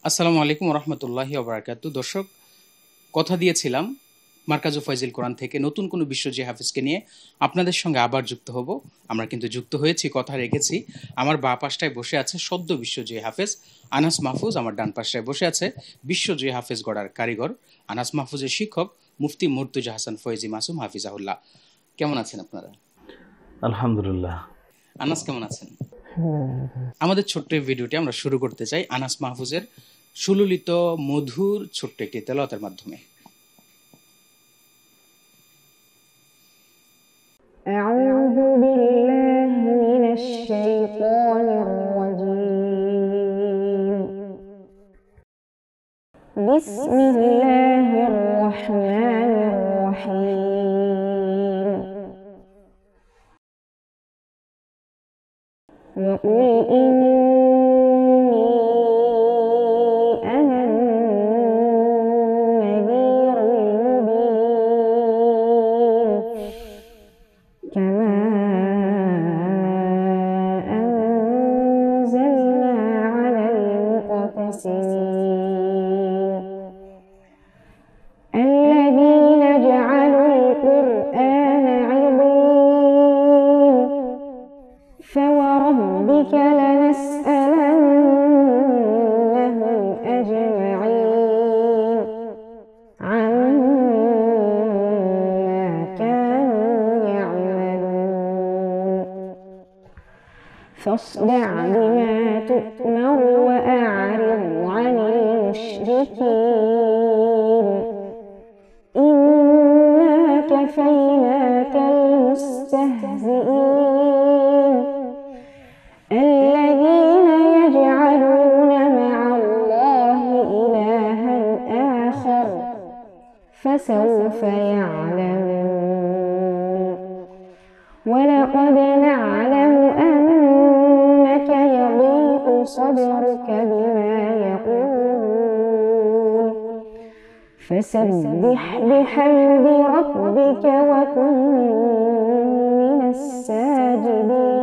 আসসালামু আলাইকুম রহমতুল্লাহি ওবরাকাতু। দর্শক, কথা দিয়েছিলাম মার্কাজু ফয়জিল কোরআন থেকে নতুন কোনো বিশ্বজি হাফিজকে নিয়ে আপনাদের সঙ্গে আবার যুক্ত হব। আমরা কিন্তু যুক্ত হয়েছি, কথা রেখেছি। আমার বাঁ পাশটায় বসে আছে সদ্য বিশ্বজি হাফেজ আনাস মাহফুজ, আমার ডান পাশটায় বসে আছে বিশ্বজি হাফেজ গড়ার কারিগর আনাস মাহফুজের শিক্ষক মুফতি মুর্তুজা হাসান ফয়েজি মাসুম হাফিজাহুল্লাহ। কেমন আছেন আপনারা? আলহামদুলিল্লাহ। আনাস কেমন আছেন? আমাদের ছোট্ট এই ভিডিওটি আমরা শুরু করতে চাই আনাস মাহফুজের সুললিত মধুর ছোট্ট একটি তেলাওয়াতের মাধ্যমে। أعوذ بالله من الشيطان الرجيم. بسم الله الرحمن الرحيم. وقل إني أنا النذير المبين كما أنزلنا على المقتسمين الذين جعلوا القرآن عضين فوربك لنسألنهم أجمعين عما كانوا يعملون فاصدع بما تؤمر وأعرض عن المشركين إنا كفيناك المستهزئين الذين يجعلون مع الله إلها آخر فسوف يعلمون ولقد نعلم أنك يضيق صدرك بما يقولون فسبح بحمد ربك وكن من الساجدين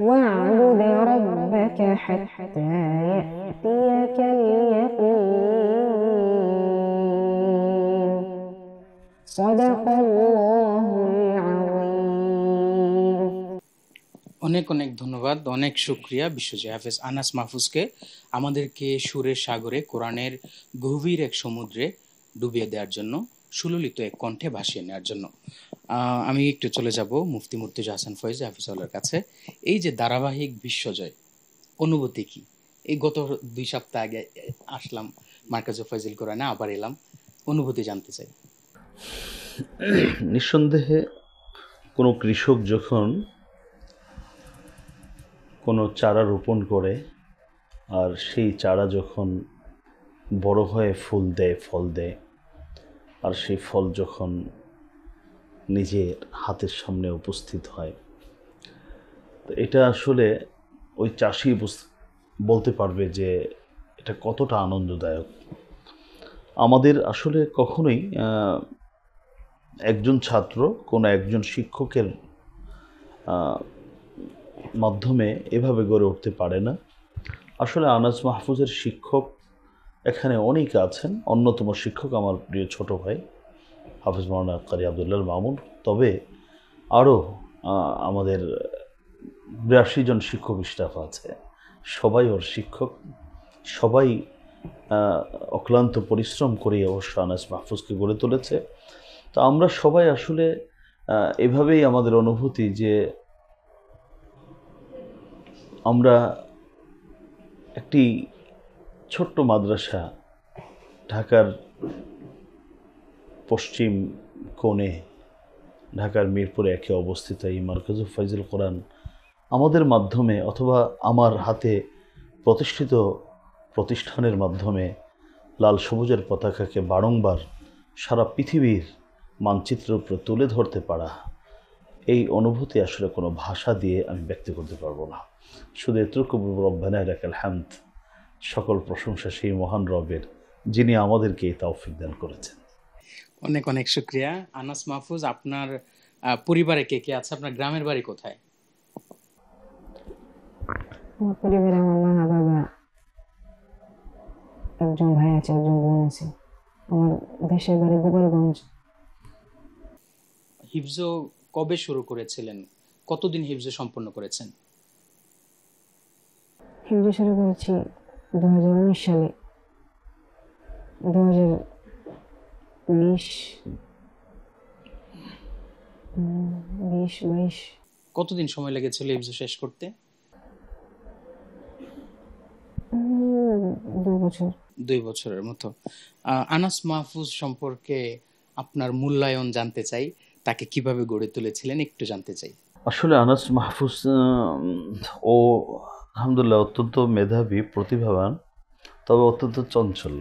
واعبد ربك حتى يأتيك اليقين صدق الله العظيم. অনেক অনেক ধন্যবাদ, অনেক শুক্রিয়া বিশ্বজি হাফেজ আনাস মাহফুজকে আমাদেরকে সুরের সাগরে কোরআনের গভীর এক সমুদ্রে ডুবিয়ে দেওয়ার জন্য, সুললিত এক কণ্ঠে ভাসিয়ে নেওয়ার জন্য। আমি একটু চলে যাব মুফতি মুর্তুজা হাসান ফয়েজি হাফিজাহুল্লাহর কাছে। এই যে ধারাবাহিক বিশ্বজয়, অনুভূতি কি? এই গত 2 সপ্তাহ আগে আসলাম মার্কাজু ফয়জিল কোরআনে, আবার এলাম, অনুভূতি জানতে চাই। নিঃসন্দেহে কোনো কৃষক যখন কোনো চারা রোপণ করে আর সেই চারা যখন বড় হয়ে ফুল দেয়, ফল দেয়, আর সেই ফল যখন নিজের হাতের সামনে উপস্থিত হয়, তো এটা আসলে ওই চাষি বলতে পারবে যে এটা কতটা আনন্দদায়ক। আমাদের আসলে কখনোই একজন ছাত্র কোনো একজন শিক্ষকের মাধ্যমে এভাবে গড়ে উঠতে পারে না। আসলে আনাস মাহফুজের শিক্ষক এখানে অনেকে আছেন। অন্যতম শিক্ষক আমার প্রিয় ছোট ভাই হাফিজ মাওলানা কারি আবদুল্লাহ মামুন। তবে আরও আমাদের 82 জন শিক্ষক স্টাফ আছে, সবাই ওর শিক্ষক, সবাই অক্লান্ত পরিশ্রম করে অবশ্য আনাস মাহফুজকে গড়ে তুলেছে। তো আমরা সবাই আসলে এভাবেই আমাদের অনুভূতি যে আমরা একটি ছোট্ট মাদ্রাসা, ঢাকার পশ্চিম কোণে, ঢাকার মিরপুরে একে অবস্থিত এই মার্কাজু ফয়জিল কোরআন আমাদের মাধ্যমে অথবা আমার হাতে প্রতিষ্ঠিত প্রতিষ্ঠানের মাধ্যমে লাল সবুজের পতাকাকে বারংবার সারা পৃথিবীর মানচিত্রের উপরে তুলে ধরতে পারা, এই অনুভূতি আসলে কোনো ভাষা দিয়ে আমি ব্যক্ত করতে পারবো না। শুধু এতটুকু রব্বানা লাকাল হামদ, সকল প্রশংসা সেই মহান রবের, যিনি আমাদেরকে এই তৌফিক দান করেছেন। অনেক অনেক শুকরিয়া আনাস মাহফুজ। আপনার পরিবারে কে কে আছে? আপনার গ্রামের বাড়ি কোথায়? আমার পরিবারে আমার মা বাবা, একজন ভাই আছে, একজন বোন আছে। আমার দেশের বাড়ি গোপালগঞ্জ। হিফজ কবে শুরু করেছিলেন, কতদিন হিফজ সম্পন্ন করেছেন? হিফজ শুরু করেছি 2019 সালে, 2020, 20-22। কতদিন সময় লেগেছিল হিফজ শেষ করতে? 2 বছর। 2 বছরের মতো। আনাস মাহফুজ সম্পর্কে আপনার মূল্যায়ন জানতে চাই, তাকে কিভাবে গড়ে তুলেছিলেন একটু জানতে চাই। আসলে আনাস মাহফুজ ও আলহামদুলিল্লাহ অত্যন্ত মেধাবী, প্রতিভাবান, তবে অত্যন্ত চঞ্চল।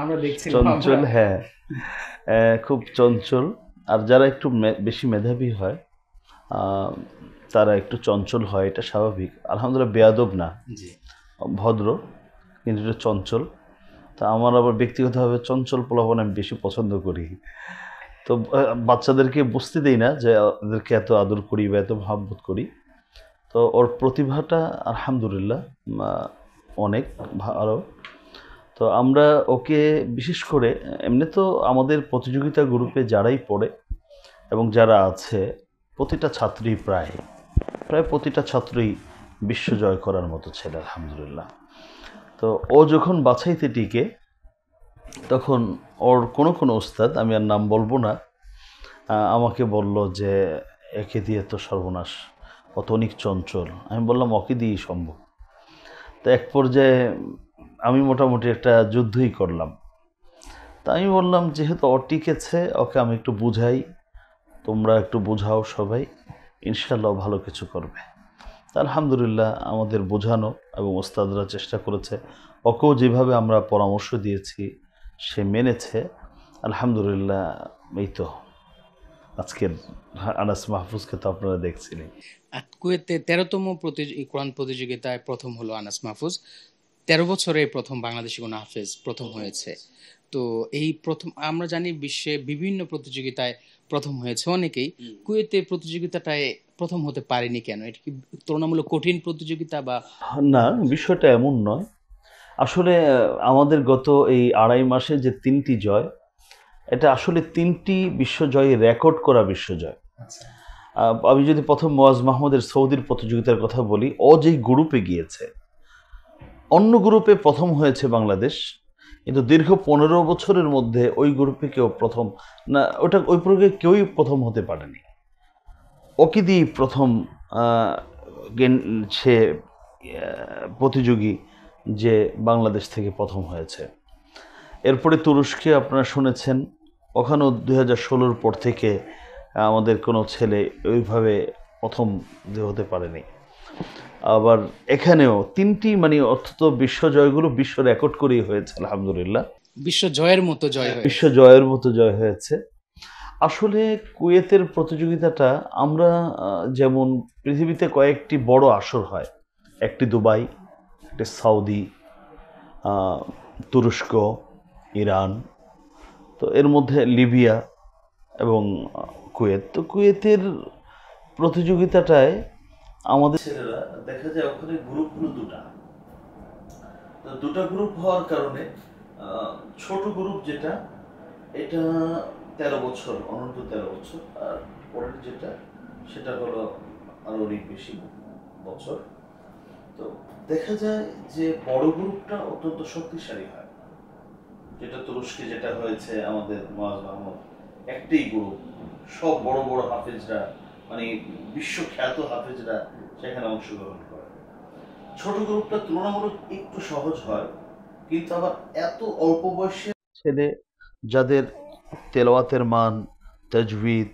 আমরা দেখছিলাম চঞ্চল, হ্যাঁ, খুব চঞ্চল। আর যারা একটু বেশি মেধাবী হয় তারা একটু চঞ্চল হয়, এটা স্বাভাবিক। আলহামদুলিল্লাহ বেয়াদব না, জি, ভদ্র, কিন্তু একটু চঞ্চল। তা আমার আবার ব্যক্তিগতভাবে চঞ্চল পোলাপান আমি বেশি পছন্দ করি। তো বাচ্চাদেরকে বুঝতে দেই না যে ওদেরকে এত আদর করি বা এত মহব্বত করি। তো ওর প্রতিভাটা আলহামদুলিল্লাহ অনেক ভালো। তো আমরা ওকে বিশেষ করে, এমনি তো আমাদের প্রতিযোগিতা গ্রুপে যারাই পড়ে এবং যারা আছে প্রতিটা ছাত্রী প্রায় প্রতিটা ছাত্রই বিশ্ব জয় করার মতো ছেলে আলহামদুলিল্লাহ। তো ও যখন বাছাইতে টিকে তখন ওর কোনো ওস্তাদ, আমি আর নাম বলবো না, আমাকে বলল যে একে দিয়ে তো সর্বনাশ, অত অনেক চঞ্চল। আমি বললাম ওকে দিয়েই সম্ভব। তো এক পর্যায়ে আমি মোটামুটি একটা যুদ্ধই করলাম। তা আমি বললাম যেহেতু ও টিকেছে, ওকে আমি একটু বুঝাই, তোমরা একটু বোঝাও সবাই, ইনশাল্লাহ ভালো কিছু করবে। তা আলহামদুলিল্লাহ আমাদের বোঝানো এবং ওস্তাদরা চেষ্টা করেছে, ওকেও যেভাবে আমরা পরামর্শ দিয়েছি সে মেনেছে আলহামদুলিল্লাহ। এই তো আজকের আনাস মাহফুজকে তো আপনারা দেখছিলেন। কুয়েতে 13তম কোরআন প্রতিযোগিতায় প্রথম হলো আনাস মাহফুজ। 13 বছরে প্রথম বাংলাদেশি কোনো হাফেজ প্রথম হয়েছে। তো এই প্রথম, আমরা জানি বিশ্বে বিভিন্ন প্রতিযোগিতায় প্রথম হয়েছে অনেকেই, কুয়েতে প্রতিযোগিতাটায় প্রথম হতে পারেনি কেন? এটা কি তুলনামূলক কঠিন প্রতিযোগিতা বা? না, বিষয়টা এমন নয়। আসলে আমাদের গত এই 2.5 মাসে যে 3টি জয়, এটা আসলে 3টি বিশ্বজয়ে রেকর্ড করা বিশ্বজয়। আমি যদি প্রথম মোয়াজ মাহমুদের সৌদির প্রতিযোগিতার কথা বলি, ও যেই গ্রুপে গিয়েছে, অন্য গ্রুপে প্রথম হয়েছে বাংলাদেশ, কিন্তু দীর্ঘ 15 বছরের মধ্যে ওই গ্রুপে কেউ প্রথম না, ওই গ্রুপে কেউই প্রথম হতে পারেনি। ওকে দিয়েই প্রথম সে প্রতিযোগী যে বাংলাদেশ থেকে প্রথম হয়েছে। এরপরে তুরস্কে আপনারা শুনেছেন, ওখানেও 2016-র পর থেকে আমাদের কোনো ছেলে ওইভাবে প্রথম হতে পারেনি। আবার এখানেও 3টি মানে অর্থ বিশ্বজয়গুলো বিশ্ব রেকর্ড করেই হয়েছে আলহামদুলিল্লাহ। বিশ্ব জয়ের মতো জয় হয়েছে। বিশ্ব জয়ের মতো জয় হয়েছে। আসলে কুয়েতের প্রতিযোগিতাটা আমরা যেমন পৃথিবীতে কয়েকটি বড় আসর হয়, একটি দুবাই, একটি সৌদি, তুরস্ক, ইরান, তো এর মধ্যে লিবিয়া এবং কুয়েত। তো কুয়েতের প্রতিযোগিতাটায় আমাদের ছেলেরা দেখা যায় ওখানে গ্রুপ হলো দুটা গ্রুপ হওয়ার কারণে ছোট গ্রুপ যেটা, এটা 13 বছর, অনন্ত 13 বছর, আর পরের যেটা সেটা হলো আরো অনেক বেশি বছর। তো দেখা যায় যে বড় গ্রুপটা অত্যন্ত শক্তিশালী হয়, যেটা তুরস্কে যেটা হয়েছে আমাদের মোয়াজ মাহমুদ, একটাই গ্রুপ, সব বড় বড় হাফেজরা, মানে বিশ্বখ্যাত হাফেজরা সেখানে অংশগ্রহণ করে। ছোট গ্রুপটা তুলনামূলক একটু সহজ হয়, কিন্তু আবার এত অল্প বয়সে ছেলে যাদের তেলাওয়াতের মান, তাজবিদ,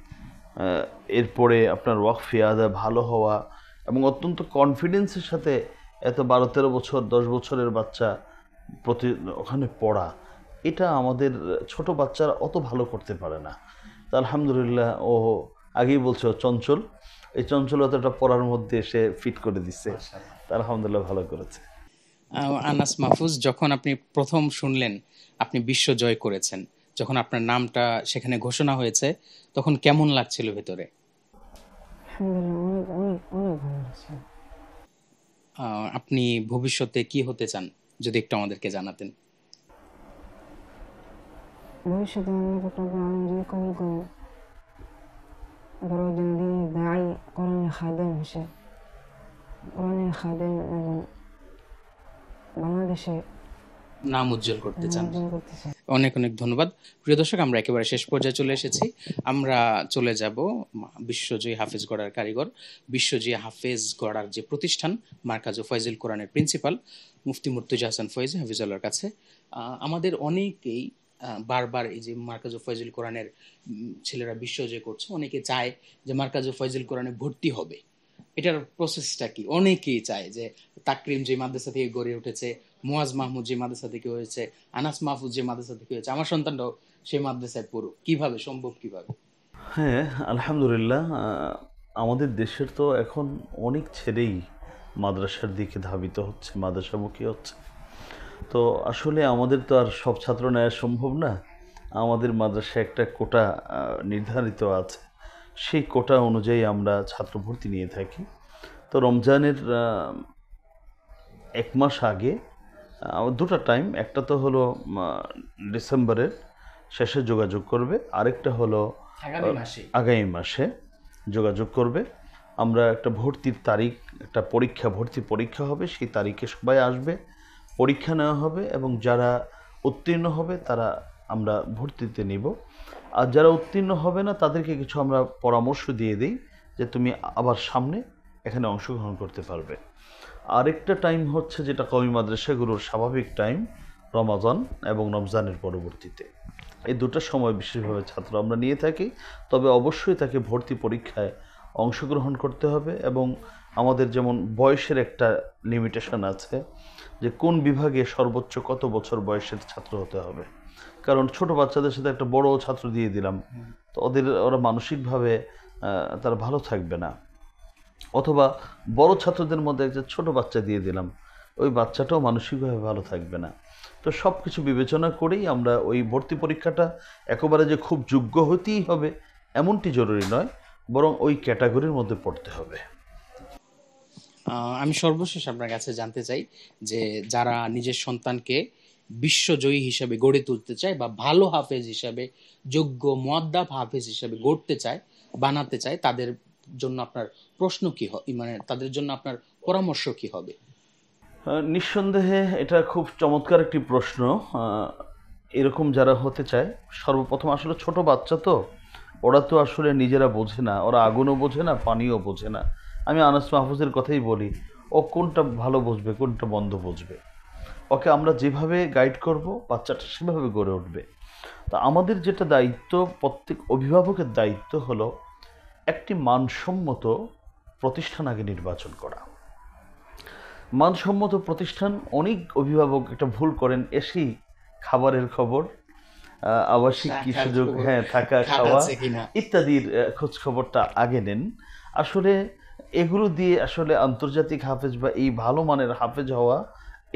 এরপরে আপনার ওয়াকফি আদা ভালো হওয়া এবং অত্যন্ত কনফিডেন্সের সাথে এত 12-13 বছর 10 বছরের বাচ্চা ওখানে পড়া, এটা আমাদের ছোট বাচ্চারা অত ভালো করতে পারে না। তা আলহামদুলিল্লাহ ও আগেই বলছে চঞ্চল, এই চঞ্চলতাটা পড়ার মধ্যে সে ফিট করে দিচ্ছে, তা আলহামদুলিল্লাহ ভালো করেছে। আনাস মাহফুজ, যখন আপনি প্রথম শুনলেন আপনি বিশ্ব জয় করেছেন, যখন আপনার নামটা সেখানে ঘোষণা হয়েছে, তখন কেমন লাগছিল ভেতরে? আলহামদুলিল্লাহ অনেক অনেক অনেক ভালো লাগছে। আপনি ভবিষ্যতে কি হতে চান? যদি একটু আমাদেরকে জানাতেন। ভবিষ্যতে অন্য কোথাও আমি যদি কবুল করি, বড় একজন দিনের দায়ী, কোরআনের খাদেম হিসেবে, কোরআনের খাদেম এবং বাংলাদেশে নাম উজ্জ্বল করতে চান। অর্জন করতে চাই। অনেক অনেক ধন্যবাদ। প্রিয় দর্শক, আমরা একেবারে শেষ পর্যায়ে চলে এসেছি। আমরা চলে যাব বিশ্বজয়ী হাফেজ গড়ার কারিগর, বিশ্বজয়ী হাফেজ গড়ার যে প্রতিষ্ঠান মার্কাজু ফয়জুল কোরআনের প্রিন্সিপাল মুফতি মুর্তজা হাসান ফয়েজি হাফিজুল্লাহর কাছে। আমাদের অনেকেই বারবার এই যে মার্কাজু ফয়জুল কোরআনের ছেলেরা বিশ্বজয় করছে, অনেকে চায় যে মার্কাজু ফয়জুল কোরআনে ভর্তি হবে। এটার প্রসেসটা কি? অনেকেই চায় যে তাকরিম যে মাদ্রাসা থেকে গড়ে উঠেছে, মুয়াজ মাহমুদ যে মাদ্রাসা থেকে হয়েছে, আনাস মাহফুজ যে মাদ্রাসা থেকে হয়েছে, আমার সন্তানটাও সেই মাদ্রাসায় পড়ুক, কিভাবে সম্ভব, কিভাবে? হ্যাঁ, আলহামদুলিল্লাহ, আমাদের দেশের তো এখন অনেক ছেলেই মাদ্রাসার দিকে ধাবিত হচ্ছে, মাদ্রাসামুখী হচ্ছে। তো আসলে আমাদের তো আর সব ছাত্র নেওয়া সম্ভব না। আমাদের মাদ্রাসায় একটা কোটা নির্ধারিত আছে, সেই কোটা অনুযায়ী আমরা ছাত্র ভর্তি নিয়ে থাকি। তো রমজানের 1 মাস আগে দুটো টাইম, একটা তো হলো ডিসেম্বরের শেষে যোগাযোগ করবে, আরেকটা হলো আগামী মাসে যোগাযোগ করবে। আমরা একটা ভর্তির তারিখ, একটা ভর্তি পরীক্ষা হবে, সেই তারিখে সবাই আসবে, পরীক্ষা নেওয়া হবে এবং যারা উত্তীর্ণ হবে তারা আমরা ভর্তিতে নিব। আর যারা উত্তীর্ণ হবে না তাদেরকে কিছু আমরা পরামর্শ দিয়ে দিই যে তুমি আবার সামনে এখানে অংশগ্রহণ করতে পারবে। আরেকটা টাইম হচ্ছে যেটা কওমি মাদ্রাসাগুলোর স্বাভাবিক টাইম, রমাজান এবং রমজানের পরবর্তীতে। এই দুটো সময় বিশেষভাবে ছাত্র আমরা নিয়ে থাকি। তবে অবশ্যই তাকে ভর্তি পরীক্ষায় অংশগ্রহণ করতে হবে এবং আমাদের যেমন বয়সের একটা লিমিটেশন আছে যে কোন বিভাগে সর্বোচ্চ কত বছর বয়সের ছাত্র হতে হবে। কারণ ছোট বাচ্চাদের সাথে একটা বড় ছাত্র দিয়ে দিলাম তো ওরা মানসিকভাবে তারা ভালো থাকবে না, অথবা বড় ছাত্রদের মধ্যে একটা ছোট বাচ্চা দিয়ে দিলাম, ওই বাচ্চাটাও মানসিকভাবে ভালো থাকবে না। তো সব কিছু বিবেচনা করেই আমরা ওই ভর্তি পরীক্ষাটা একেবারে যে খুব যোগ্য হতেই হবে এমনটি জরুরি নয়, বরং ওই ক্যাটাগরির মধ্যে পড়তে হবে। আমি সর্বশেষ আপনার কাছে জানতে চাই যে যারা নিজের সন্তানকে বিশ্বজয়ী হিসাবে গড়ে তুলতে চায় বা ভালো হাফেজ হিসাবে, যোগ্য মুয়াদ্দাব হাফেজ হিসাবে গড়তে চায়, বানাতে চায়, তাদের জন্য আপনার প্রশ্ন কি মানে তাদের জন্য আপনার পরামর্শ কি হবে? নিঃসন্দেহে এটা খুব চমৎকার একটি প্রশ্ন। এরকম যারা হতে চায়, সর্বপ্রথম আসলে ছোট বাচ্চা তো ওরা তো আসলে নিজেরা বোঝে না, ওরা আগুনও বোঝে না, পানিও বোঝে না। আমি আনাস মাহফুজের কথাই বলি, ও কোনটা ভালো বুঝবে, কোনটা মন্দ বুঝবে। ওকে আমরা যেভাবে গাইড করব বাচ্চাটা সেভাবে গড়ে উঠবে। তা আমাদের যেটা দায়িত্ব, প্রত্যেক অভিভাবকের দায়িত্ব হলো একটি মানসম্মত প্রতিষ্ঠান আগে নির্বাচন করা। মানসম্মত প্রতিষ্ঠান, অনেক অভিভাবক একটা ভুল করেন, এসেই খাবারের খবর, আবাসিক কি সুযোগ, হ্যাঁ থাকা খাওয়া ইত্যাদির খোঁজ খবরটা আগে নেন। আসলে এগুলো দিয়ে আসলে আন্তর্জাতিক হাফেজ বা এই ভালো মানের হাফেজ হওয়া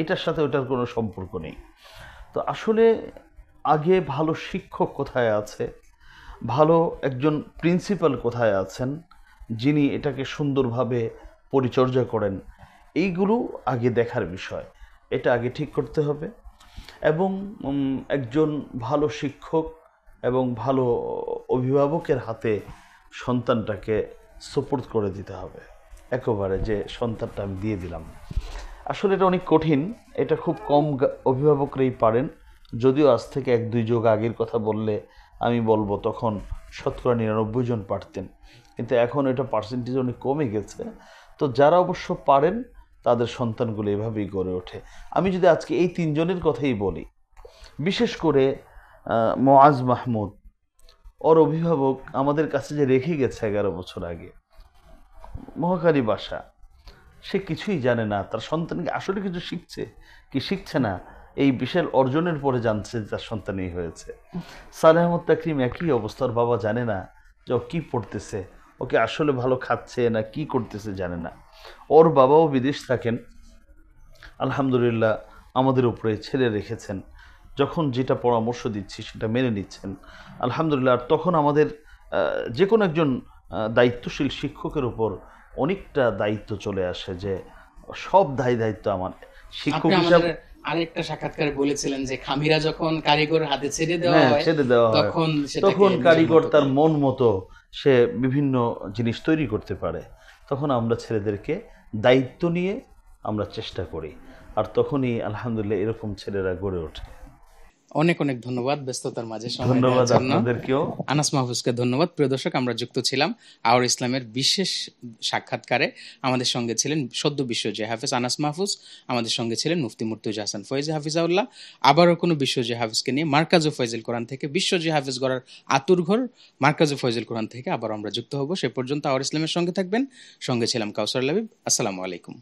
এটার সাথে ওটার কোনো সম্পর্ক নেই। তো আসলে আগে ভালো শিক্ষক কোথায় আছে, ভালো একজন প্রিন্সিপাল কোথায় আছেন যিনি এটাকে সুন্দরভাবে পরিচর্যা করেন, এইগুলো আগে দেখার বিষয়। এটা আগে ঠিক করতে হবে এবং একজন ভালো শিক্ষক এবং ভালো অভিভাবকের হাতে সন্তানটাকে সুপুর্দ করে দিতে হবে। একেবারে যে সন্তানটা আমি দিয়ে দিলাম, আসলে এটা অনেক কঠিন, এটা খুব কম অভিভাবকরাই পারেন। যদিও আজ থেকে 1-2 যুগ আগের কথা বললে আমি বলবো তখন 99 জন পারতেন, কিন্তু এখন এটা পার্সেন্টেজ অনেক কমে গেছে। তো যারা অবশ্য পারেন তাদের সন্তানগুলো এভাবেই গড়ে ওঠে। আমি যদি আজকে এই 3 জনের কথাই বলি, বিশেষ করে মুয়াজ মাহমুদ, ওর অভিভাবক আমাদের কাছে যে রেখে গেছে 11 বছর আগে, মহাকালী বাসা, সে কিছুই জানে না তার সন্তানকে আসলে কিছু শিখছে কি শিখছে না, এই বিশাল অর্জনের পরে জানছে তার সন্তানই হয়েছে। সালেহ আহমদ তাকরিম একই অবস্থা, ওর বাবা জানে না যে ও কী পড়তেছে, ওকে আসলে ভালো খাচ্ছে না কি করতেছে জানে না। ওর বাবাও বিদেশ থাকেন, আলহামদুলিল্লাহ আমাদের উপরে ছেড়ে রেখেছেন, যখন যেটা পরামর্শ দিচ্ছি সেটা মেনে নিচ্ছেন আলহামদুলিল্লাহ। আর তখন আমাদের যে কোনো একজন দায়িত্বশীল শিক্ষকের উপর অনেকটা দায়িত্ব চলে আসে যে সব দায়িত্ব আমার শিক্ষক হিসাবে। আরেকটা সাক্ষাৎকারে বলেছিলেন যে খামিরা যখন কারিগরের হাতে ছেড়ে দেওয়া হ্যাঁ, হয় ছেড়ে দেওয়া হয়, তখন সেটাকে তখন নিজের কারিগর মতো তার করে। মন মতো সে বিভিন্ন জিনিস তৈরি করতে পারে। তখন আমরা ছেলেদেরকে দায়িত্ব নিয়ে আমরা চেষ্টা করি, আর তখনই আলহামদুলিল্লাহ এরকম ছেলেরা গড়ে ওঠে। অনেক অনেক ধন্যবাদ ব্যস্ততার মাঝে সময় দেওয়ার ধন্যবাদ জন্য। আপনাদেরকেও। আনাস মাহফুজকে ধন্যবাদ। প্রিয় দর্শক, আমরা যুক্ত ছিলাম আওয়ার ইসলামের বিশেষ সাক্ষাৎকারে। আমাদের সঙ্গে ছিলেন সদ্য বিশ্বজয়ী হাফেজ আনাস মাহফুজ, আমাদের সঙ্গে ছিলেন মুফতি মুর্তজা হাসান ফয়েজি হাফিজাউল্লাহ। আবারও কোনো বিশ্বজয়ী হাফিজকে নিয়ে মার্কাজু ফয়জুল কোরআন থেকে, বিশ্বজয়ী হাফিজ গড়ার আতুরঘর মার্কাজু ফয়জুল কোরআন থেকে আবার আমরা যুক্ত হব। সে পর্যন্ত আওয়ার ইসলামের সঙ্গে থাকবেন। সঙ্গে ছিলাম কাউসার লাবিব। আসসালামু আলাইকুম।